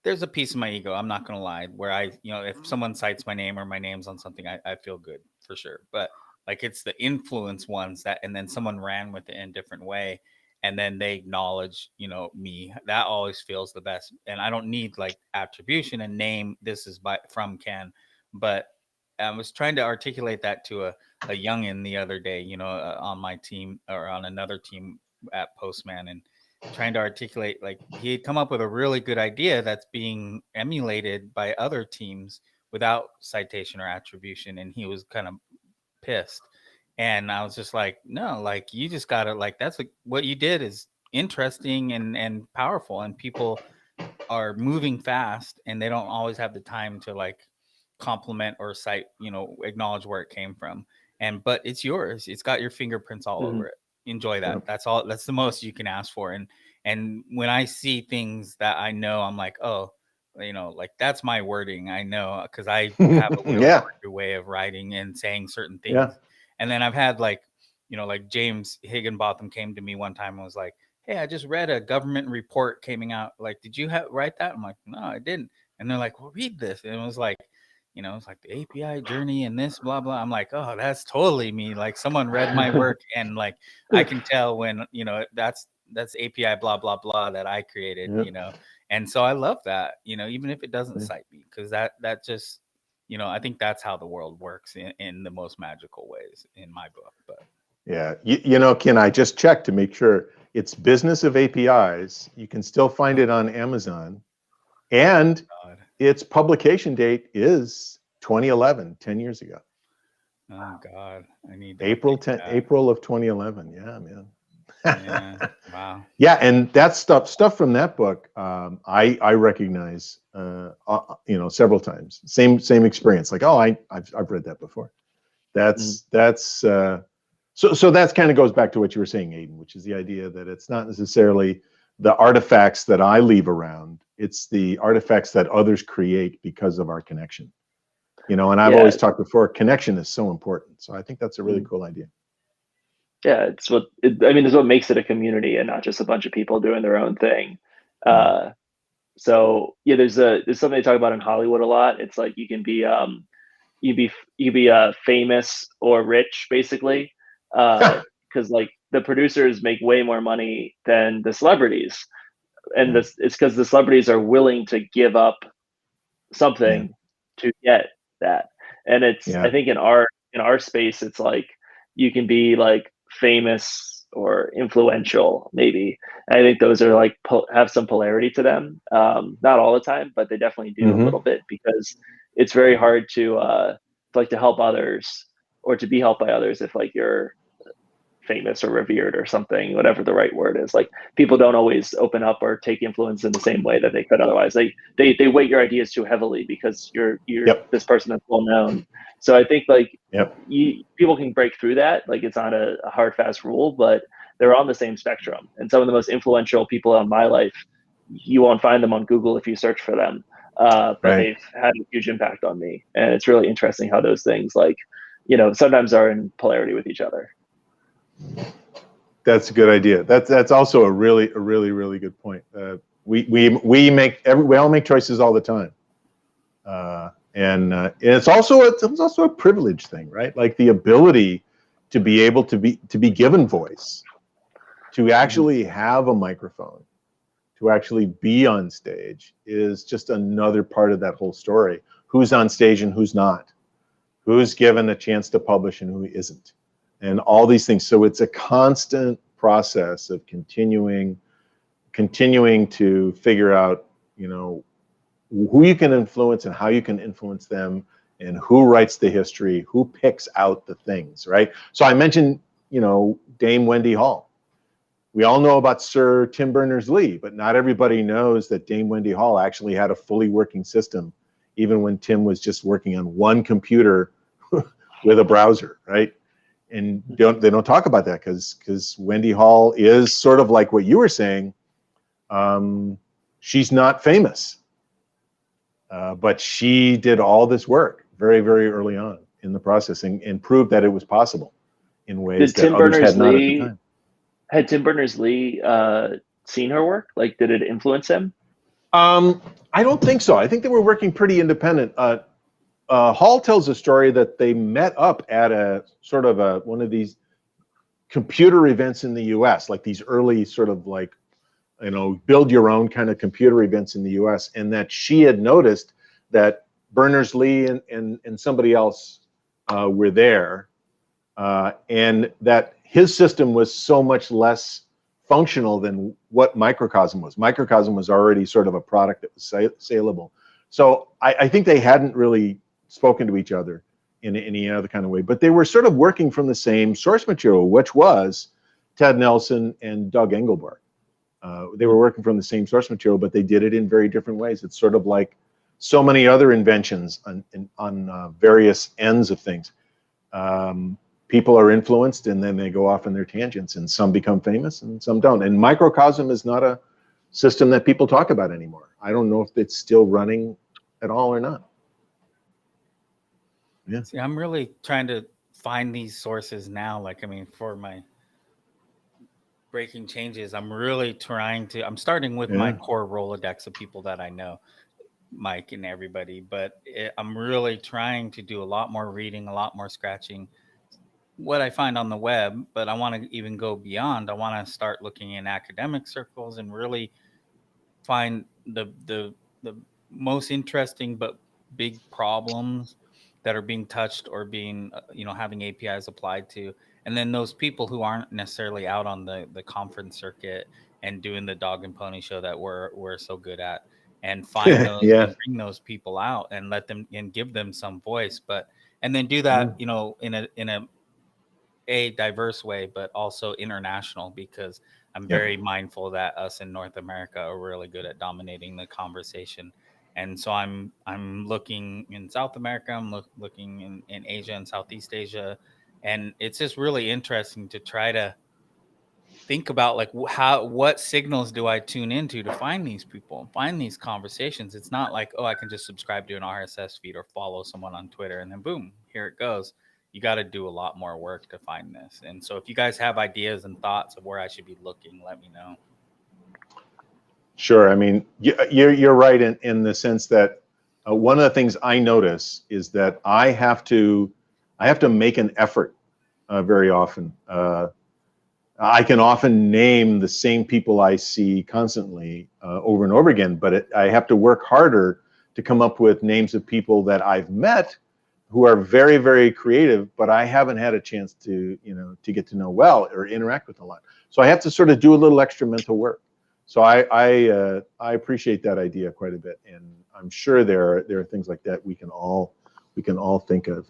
there's a piece of my ego, I'm not going to lie, where if someone cites my name or my name's on something, I feel good for sure. But like it's the influence ones and then someone ran with it in a different way. And then they acknowledge, me. That always feels the best. And I don't need like attribution and name. This is from Ken. But I was trying to articulate that to a youngin the other day, on my team or on another team at Postman, and trying to articulate, like, he had come up with a really good idea that's being emulated by other teams without citation or attribution. And he was kind of pissed. And I was just like, no, like, you just gotta, like, what you did is interesting and powerful, and people are moving fast and they don't always have the time to like compliment or cite, acknowledge where it came from. But it's yours. It's got your fingerprints all over it. Enjoy that. Yep. That's all. That's the most you can ask for. And when I see things that I know, I'm like, oh, like that's my wording. I know because I have a really Yeah. quirky way of writing and saying certain things. Yeah. And then I've had like, like James Higginbotham came to me one time and was like, "Hey, I just read a government report coming out. Like, did you write that?" I'm like, "No, I didn't." And they're like, "Well, read this." And it was like, it's like the API journey and this blah blah. I'm like, "Oh, that's totally me." Like someone read my work and like I can tell when that's API blah blah blah that I created. Yep. And so I love that, even if it doesn't cite me, because that just, I think that's how the world works in the most magical ways in my book. But yeah, Ken, I just checked to make sure it's Business of APIs. You can still find it on Amazon, and God. its publication date is 2011, 10 years ago. Oh God, I need to April update 10, that. April of 2011. Yeah, man. Yeah. Wow. Yeah, and that stuff from that book, I recognize, several times. Same experience. Like, oh, I've read that before. That's so that's kind of goes back to what you were saying, Aidan, which is the idea that it's not necessarily the artifacts that I leave around. It's the artifacts that others create because of our connection. And I've always talked before, connection is so important. So I think that's a really cool idea. Yeah, it's what makes it a community and not just a bunch of people doing their own thing. So yeah, there's something they talk about in Hollywood a lot. It's like you can be famous or rich, basically, because like the producers make way more money than the celebrities, and it's because the celebrities are willing to give up something to get that. And it's I think in our space, it's like you can be like famous or influential, maybe. And I think those are like have some polarity to them. Not all the time, but they definitely do a little bit, because it's very hard to help others or to be helped by others if like you're famous or revered or something, whatever the right word is. Like people don't always open up or take influence in the same way that they could otherwise. They weight your ideas too heavily because you're this person that's well known. So I think like people can break through that. Like it's not a hard fast rule, but they're on the same spectrum. And some of the most influential people in my life, you won't find them on Google if you search for them. But they've had a huge impact on me. And it's really interesting how those things like, sometimes are in polarity with each other. That's a good idea. That's also a really good point. We all make choices all the time, and it's also a privilege thing, right? Like the ability to be able to be given voice, to actually have a microphone, to actually be on stage is just another part of that whole story. Who's on stage and who's not? Who's given a chance to publish and who isn't? And all these things. So it's a constant process of continuing to figure out, who you can influence and how you can influence them, and who writes the history, who picks out the things, right? So I mentioned, Dame Wendy Hall. We all know about Sir Tim Berners-Lee, but not everybody knows that Dame Wendy Hall actually had a fully working system, even when Tim was just working on one computer with a browser, right? And they don't talk about that because Wendy Hall is sort of like what you were saying. She's not famous, but she did all this work very early on in the process and proved that it was possible in ways that others had not at the time. Had Tim Berners-Lee seen her work? Like, did it influence him? I don't think so. I think they were working pretty independent. Hall tells a story that they met up at a sort of one of these computer events in the U.S., like these early sort of like, build your own kind of computer events in the U.S., and that she had noticed that Berners-Lee and somebody else were there, and that his system was so much less functional than what Microcosm was. Microcosm was already sort of a product that was saleable. So I think they hadn't really spoken to each other in any other kind of way, but they were sort of working from the same source material, which was Ted Nelson and Doug Engelbart. They were working from the same source material, but they did it in very different ways. It's sort of like so many other inventions on various ends of things. People are influenced and then they go off on their tangents, and some become famous and some don't. And Microcosm is not system that people talk about anymore. I don't know if it's still running at all or not. Yeah. See, I'm really trying to find these sources now. Like, I mean, for my breaking changes, I'm really trying to. I'm starting with my Yeah. core Rolodex of people that I know, Mike and everybody, but I'm really trying to do a lot more reading, a lot more scratching what I find on the web, but I want to even go beyond. I want to start looking in academic circles and really find the most interesting but big problems that are being touched or being having APIs applied to, and then those people who aren't necessarily out on the conference circuit and doing the dog and pony show that we're so good at, and find those Yeah. and bring those people out and let them and give them some voice, but and then do Yeah. that in a diverse way, but also international, because I'm Yeah. very mindful that us in North America are really good at dominating the conversation. And so I'm looking in South America, I'm looking in Asia and Southeast Asia, and it's just really interesting to try to think about like what signals do I tune into to find these people, find these conversations. It's not like, oh, I can just subscribe to an RSS feed or follow someone on Twitter and then boom, here it goes. You got to do a lot more work to find this. And so if you guys have ideas and thoughts of where I should be looking, let me know. Sure. I mean, you're right in the sense that one of the things I notice is that I have to make an effort very often. I can often name the same people I see constantly over and over again, but I have to work harder to come up with names of people that I've met who are very, very creative, but I haven't had a chance to get to know well or interact with a lot. So I have to sort of do a little extra mental work. So I appreciate that idea quite a bit, and I'm sure there are things like that we can all think of.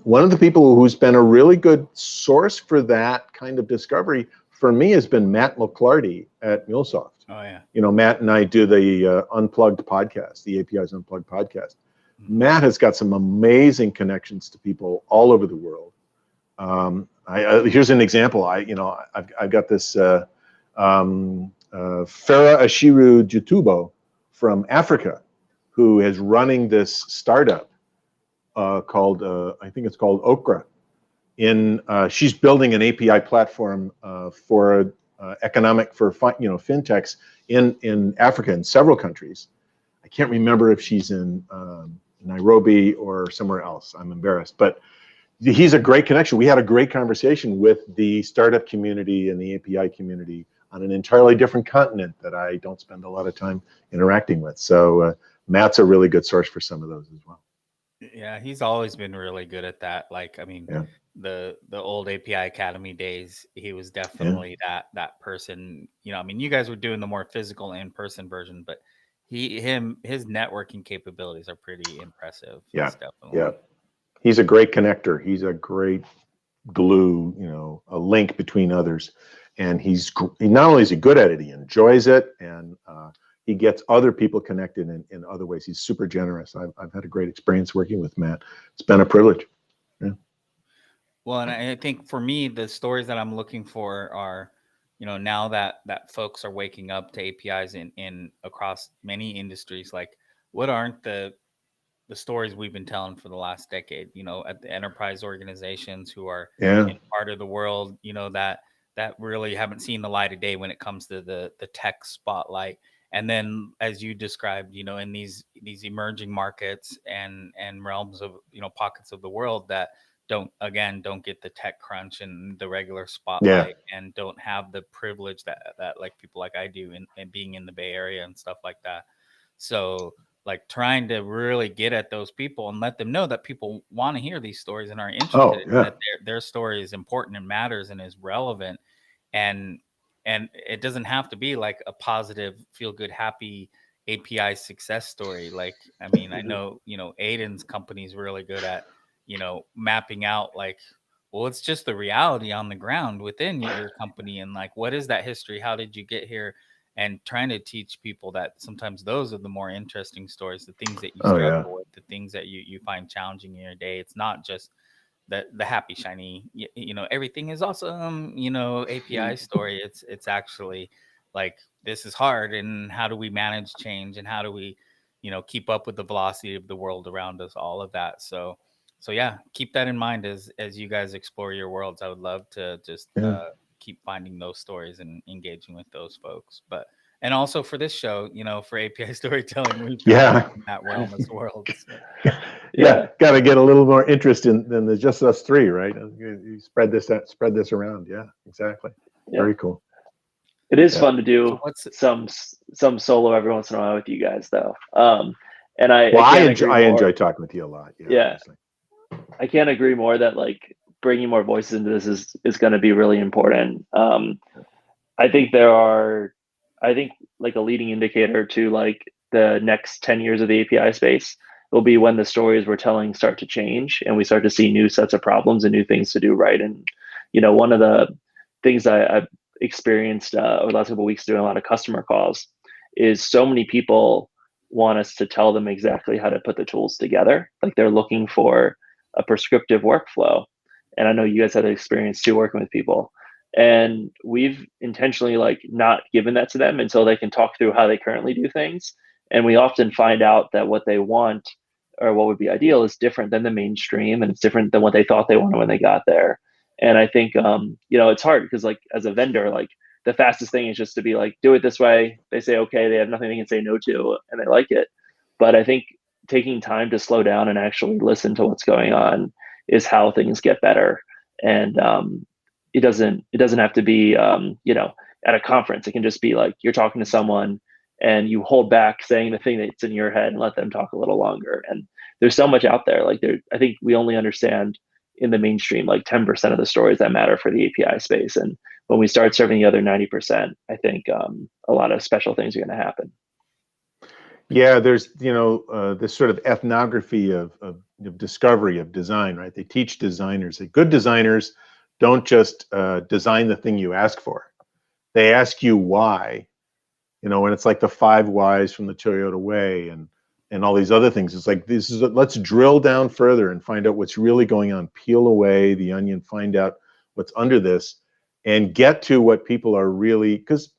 One of the people who's been a really good source for that kind of discovery for me has been Matt McClarty at MuleSoft. Oh yeah. Matt and I do the Unplugged podcast, the APIs Unplugged podcast. Mm-hmm. Matt has got some amazing connections to people all over the world. Here's an example. I've got this Farah Ashiru Jutubo from Africa, who is running this startup called I think it's called Okra. She's building an API platform for fintechs in Africa in several countries. I can't remember if she's in Nairobi or somewhere else. I'm embarrassed, but he's a great connection. We had a great conversation with the startup community and the API community on an entirely different continent that I don't spend a lot of time interacting with. So Matt's a really good source for some of those as well. Yeah, he's always been really good at that. Like, I mean, yeah. the old API Academy days, he was definitely that person. I mean, you guys were doing the more physical in-person version, but his networking capabilities are pretty impressive. Yeah, it's definitely. Yeah. He's a great connector. He's a great glue, a link between others. And he not only is he good at it, he enjoys it, and he gets other people connected in other ways. He's super generous. I've had a great experience working with Matt. It's been a privilege. Yeah. Well, and I think for me, the stories that I'm looking for are, now that folks are waking up to APIs in across many industries, like what aren't the stories we've been telling for the last decade, at the enterprise organizations who are in part of the world, that really haven't seen the light of day when it comes to the tech spotlight. And then, as you described, in these emerging markets and realms of, pockets of the world that don't get the tech crunch and the regular spotlight, and don't have the privilege that like people like I do in being in the Bay Area and stuff like that. So like trying to really get at those people and let them know that people want to hear these stories and are interested that their story is important and matters and is relevant, and it doesn't have to be like a positive, feel good, happy API success story. Like, I mean, I know, Aidan's company is really good at, mapping out like, well, it's just the reality on the ground within your company, and like, what is that history? How did you get here? And trying to teach people that sometimes those are the more interesting stories, the things that you struggle with, the things that you find challenging in your day. It's not just the happy, shiny, everything is awesome, API story. It's actually like this is hard, and how do we manage change, and how do we, keep up with the velocity of the world around us, all of that. So yeah, keep that in mind as you guys explore your worlds. I would love to just keep finding those stories and engaging with those folks. But and also for this show, for API storytelling, we feel like in that realm as world. So. Yeah, got to get a little more interest than the just us three, right? You spread this around. Yeah, exactly. Very cool. It is fun to do some solo every once in a while with you guys, though. And I enjoy talking with you a lot. Yeah. I can't agree more that like bringing more voices into this is going to be really important. I think like a leading indicator to like the next 10 years of the API space will be when the stories we're telling start to change and we start to see new sets of problems and new things to do right. And one of the things I've experienced over the last couple of weeks doing a lot of customer calls is so many people want us to tell them exactly how to put the tools together. Like they're looking for a prescriptive workflow. And I know you guys had an experience too working with people. And we've intentionally like not given that to them until they can talk through how they currently do things. And we often find out that what they want or what would be ideal is different than the mainstream, and it's different than what they thought they wanted when they got there. And I think it's hard because like as a vendor, like the fastest thing is just to be like, do it this way. They say okay, they have nothing they can say no to, and they like it. But I think taking time to slow down and actually listen to what's going on is how things get better. And it doesn't have to be at a conference. It can just be like you're talking to someone and you hold back saying the thing that's in your head and let them talk a little longer. And there's so much out there. Like I think we only understand in the mainstream like 10% of the stories that matter for the API space. And when we start serving the other 90%, I think a lot of special things are going to happen. Yeah, there's this sort of ethnography of discovery of design, right? They teach designers that good designers don't just design the thing you ask for. They ask you why, and it's like the 5 whys from the Toyota Way and all these other things. It's like let's drill down further and find out what's really going on. Peel away the onion, find out what's under this, and get to what people are really, because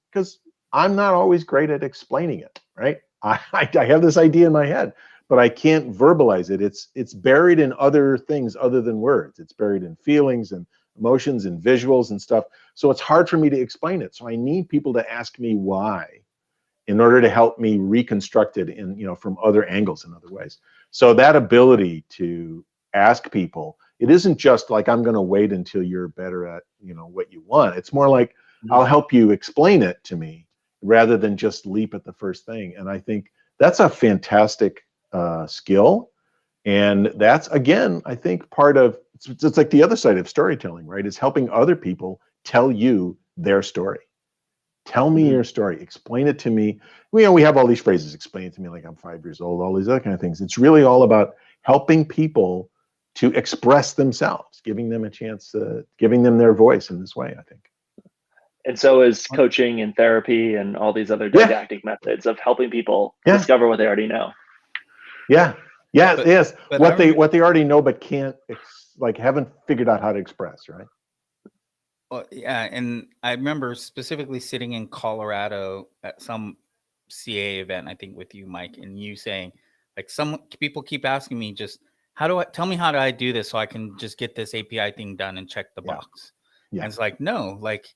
I'm not always great at explaining it, right? I have this idea in my head, but I can't verbalize it. It's buried in other things other than words. It's buried in feelings and emotions and visuals and stuff. So it's hard for me to explain it. So I need people to ask me why in order to help me reconstruct it from other angles and other ways. So that ability to ask people, it isn't just like I'm going to wait until you're better at what you want. It's more like I'll help you explain it to me rather than just leap at the first thing. And I think that's a fantastic skill. And that's, again, I think part of, it's like the other side of storytelling, right? Is helping other people tell you their story. Tell me your story. Explain it to me. We have all these phrases, explain it to me like I'm 5 years old, all these other kind of things. It's really all about helping people to express themselves, giving them a chance, giving them their voice in this way, I think. And so is coaching and therapy and all these other didactic methods of helping people discover what they already know. Yeah. Yes. What they already know but can't haven't figured out how to express, right? Well, yeah, and I remember specifically sitting in Colorado at some CA event, I think with you, Mike, and you saying, like, some people keep asking me, just tell me how do I do this so I can just get this API thing done and check the box. Yeah. And it's like, no, like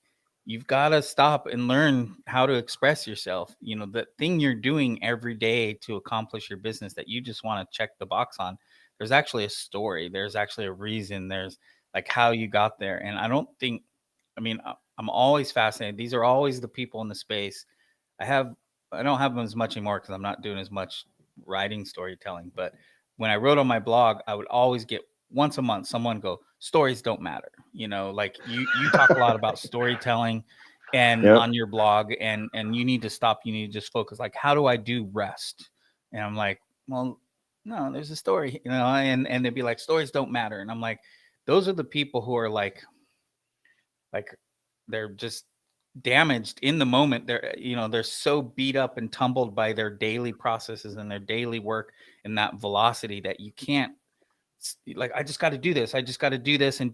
you've got to stop and learn how to express yourself. The thing you're doing every day to accomplish your business that you just want to check the box on, there's actually a story. There's actually a reason. There's like how you got there. And I'm always fascinated. These are always the people in the space. I don't have them as much anymore because I'm not doing as much writing storytelling. But when I wrote on my blog, I would always get once a month someone go, stories don't matter. Like you talk a lot about storytelling and on your blog, and you need to stop. You need to just focus. Like, how do I do rest? And I'm like, well, no, there's a story, and they'd be like, stories don't matter. And I'm like, those are the people who are like they're just damaged in the moment. They're so beat up and tumbled by their daily processes and their daily work and that velocity that you can't, like, I just got to do this. I just got to do this and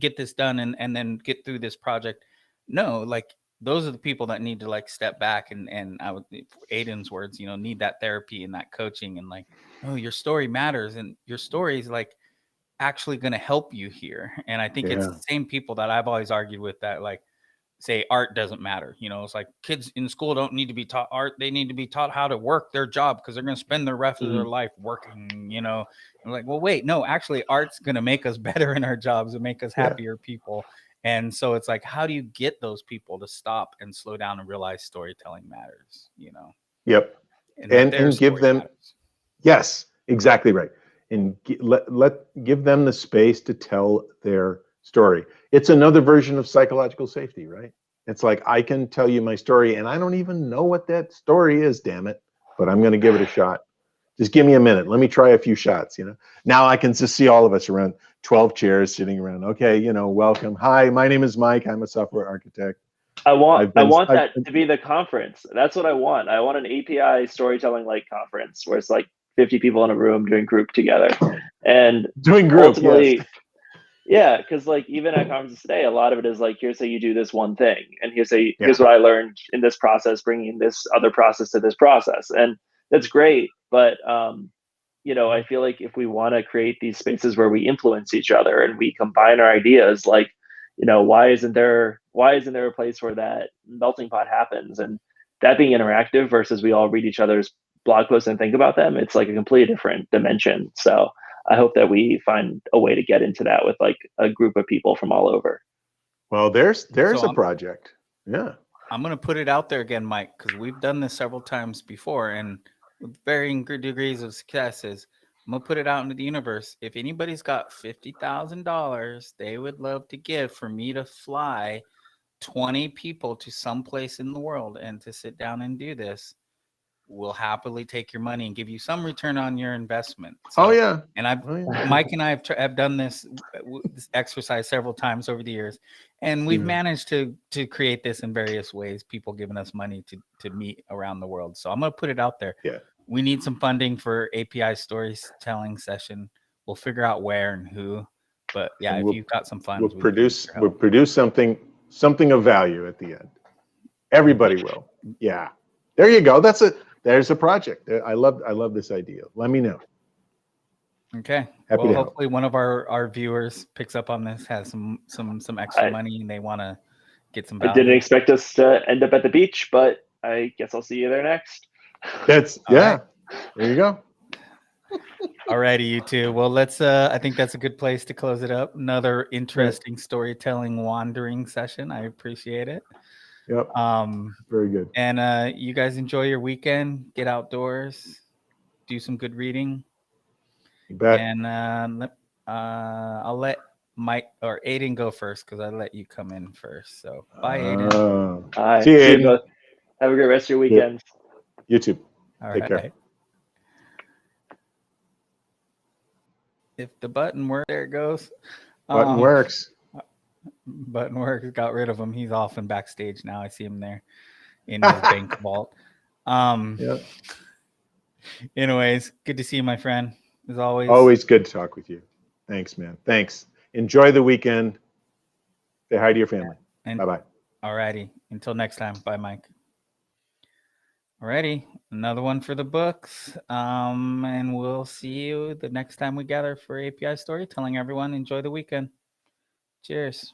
get this done and then get through this project. No, like those are the people that need to like step back and I would, Aidan's words, you know, need that therapy and that coaching and like, oh, your story matters and your story is like actually going to help you here. And I think it's Yeah. the same people that I've always argued with that like say art doesn't matter. You know, it's like kids in school don't need to be taught art. They need to be taught how to work their job because they're going to spend the rest of their life working, you know. I'm like, well, wait, no, actually art's going to make us better in our jobs and make us happier people. And so it's like, how do you get those people to stop and slow down and realize storytelling matters, you know? Yep. And give them, matters. Yes, exactly right. And give them the space to tell their story. It's another version of psychological safety, right? It's like, I can tell you my story and I don't even know what that story is, damn it, but I'm going to give it a shot. Just give me a minute. Let me try a few shots, you know. Now I can just see all of us around 12 chairs sitting around. Okay, you know, welcome. Hi, my name is Mike. I'm a software architect. I want that to be the conference. That's what I want. I want an API storytelling like conference where it's like 50 people in a room doing group together. And doing group, ultimately, yes. Yeah, because like even at conferences today, a lot of it is like, here's how you do this one thing, and here's what I learned in this process, bringing this other process to this process, and that's great. But you know, I feel like if we want to create these spaces where we influence each other and we combine our ideas, like, you know, why isn't there a place where that melting pot happens, and that being interactive versus we all read each other's blog posts and think about them, it's like a completely different dimension. So I hope that we find a way to get into that with like a group of people from all over. Well, there's a project. Yeah. I'm going to put it out there again, Mike, because we've done this several times before and with varying degrees of successes. I'm going to put it out into the universe. If anybody's got $50,000 they would love to give for me to fly 20 people to someplace in the world and to sit down and do this, we'll happily take your money and give you some return on your investment. So, and Mike and I have done this exercise several times over the years, and we've managed to create this in various ways. People giving us money to meet around the world. So I'm going to put it out there. Yeah, we need some funding for API storytelling session. We'll figure out where and who. But yeah, if you've got some funds, we'll produce something of value at the end. Everybody will. Yeah. There you go. There's a project. I love this idea. Let me know. Okay. Well, hopefully one of our viewers picks up on this, has some extra money, and they want to get some value. I didn't expect us to end up at the beach, but I guess I'll see you there next. Right. There you go. All righty, you two. Well, let's I think that's a good place to close it up. Another interesting storytelling wandering session. I appreciate it. Yep. Very good. And you guys enjoy your weekend. Get outdoors. Do some good reading. You bet. And I'll let Mike or Aidan go first because I let you come in first. So bye, Aidan. See you, Aidan. Have a great rest of your weekend. You too. Take care. If the button works, there it goes. Button works. Button works. Got rid of him. He's off and backstage now. I see him there in his bank vault. Yep. Anyways, good to see you, my friend. As always. Always good to talk with you. Thanks, man. Thanks. Enjoy the weekend. Say hi to your family. Bye-bye. All righty. Until next time. Bye, Mike. Alrighty, another one for the books. And we'll see you the next time we gather for API Storytelling, everyone. Enjoy the weekend. Cheers.